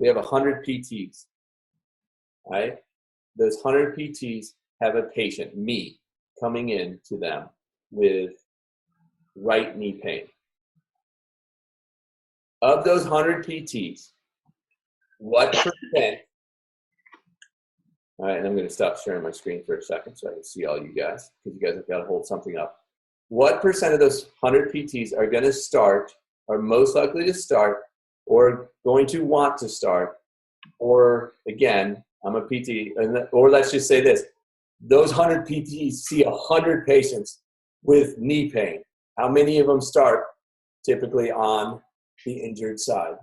we have 100 PTs, right? Those 100 PTs have a patient, me, coming in to them with right knee pain. Of those 100 PTs, what percent, all right, and I'm going to stop sharing my screen for a second so I can see all you guys, because you guys have got to hold something up. What percent of those 100 PTs are going to start, are most likely to start, or going to want to start, or again, I'm a PT, or let's just say this, those 100 PTs see 100 patients with knee pain. How many of them start typically on the injured side?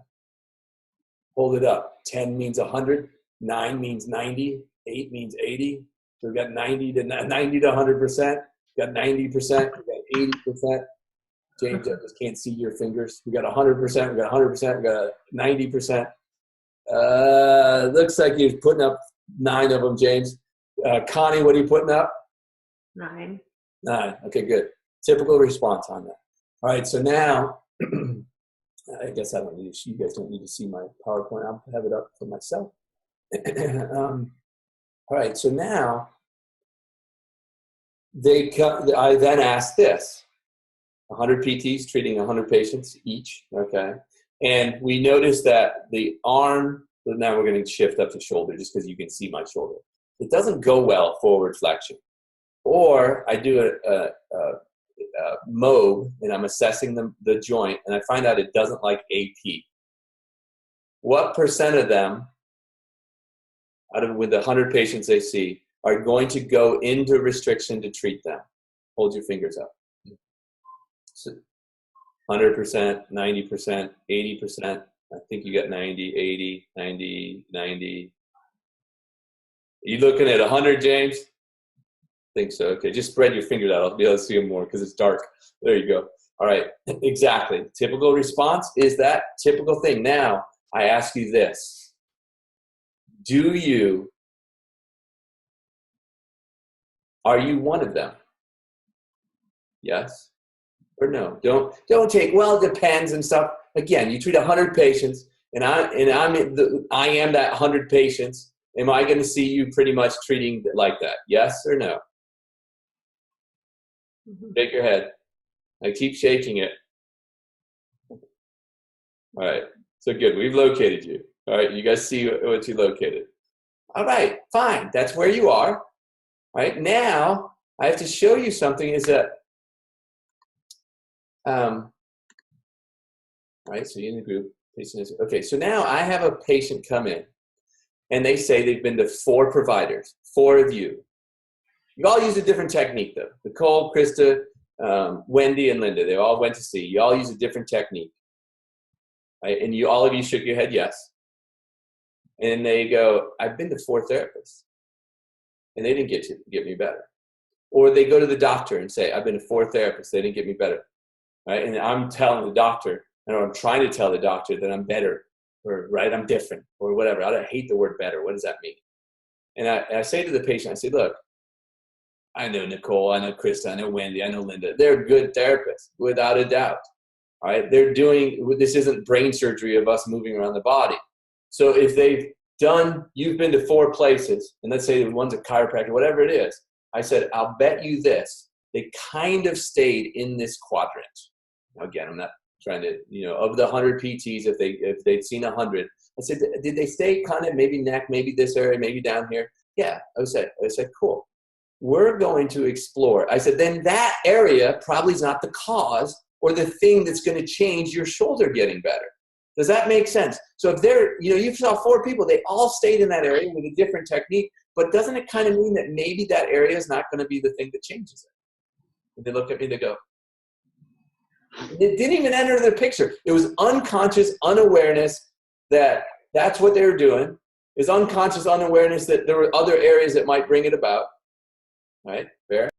Hold it up. 10 means 100, 9 means 90, 8 means 80. So we've got 90 to 100%. We've got 90%, we've got 80%. James, I just can't see your fingers. We got 100%, we got 100%, we got 90%. Looks like you're putting up 9 of them, James. Connie, what are you putting up? 9. 9. Okay, good. Typical response on that. All right, so now, I guess I don't need to, you guys don't need to see my PowerPoint. I'll have it up for myself. All right, so now, I then asked this. 100 PTs treating 100 patients each, okay? And we noticed that the arm, now we're going to shift up to shoulder just because you can see my shoulder. It doesn't go well forward flexion. Or I do a MOB and I'm assessing the joint and I find out it doesn't like AP. What percent of them, with the 100 patients they see, are going to go into restriction to treat them? Hold your fingers up. So 100%, 90%, 80%. I think you got 90, 80, 90, 90. Are you looking at 100, James? I think so. Okay, just spread your fingers out. I'll be able to see them more because it's dark. There you go. All right, exactly. Typical response is that typical thing. Now, I ask you this. Are you one of them? Yes or no? Don't take, well, it depends and stuff. Again, you treat 100 patients, and I am that 100 patients. Am I going to see you pretty much treating like that? Yes or no? Shake your head. I keep shaking it. All right. So good. We've located you. All right. You guys see what you located. All right. Fine. That's where you are. All right. Now, I have to show you something is that, all right. So you're in the group. Okay. So now I have a patient come in and they say they've been to 4 providers, 4 of you. You all use a different technique, though. Nicole, Krista, Wendy, and Linda, they all went to see. You all use a different technique. Right? And all of you shook your head yes. And they go, I've been to 4 therapists. And they didn't get me better. Or they go to the doctor and say, I've been to 4 therapists. They didn't get me better. Right? And I'm telling the doctor, and I'm trying to tell the doctor that I'm better. Or, right, I'm different. Or whatever. I hate the word better. What does that mean? And I say to the patient, I say, look, I know Nicole, I know Krista, I know Wendy, I know Linda. They're good therapists, without a doubt. All right, they're doing, this isn't brain surgery of us moving around the body. So if you've been to 4 places, and let's say one's a chiropractor, whatever it is, I said, I'll bet you this, they kind of stayed in this quadrant. Now, again, I'm not trying to, of the 100 PTs, if they'd seen 100, I said, did they stay kind of maybe neck, maybe this area, maybe down here? Yeah, I said, cool. We're going to explore. I said, then that area probably is not the cause or the thing that's going to change your shoulder getting better. Does that make sense? So if you saw 4 people, they all stayed in that area with a different technique, but doesn't it kind of mean that maybe that area is not going to be the thing that changes it? And they look at me, they go, it didn't even enter the picture. It was unconscious unawareness that that's what they were doing. Is unconscious unawareness that there were other areas that might bring it about. Right? Fair?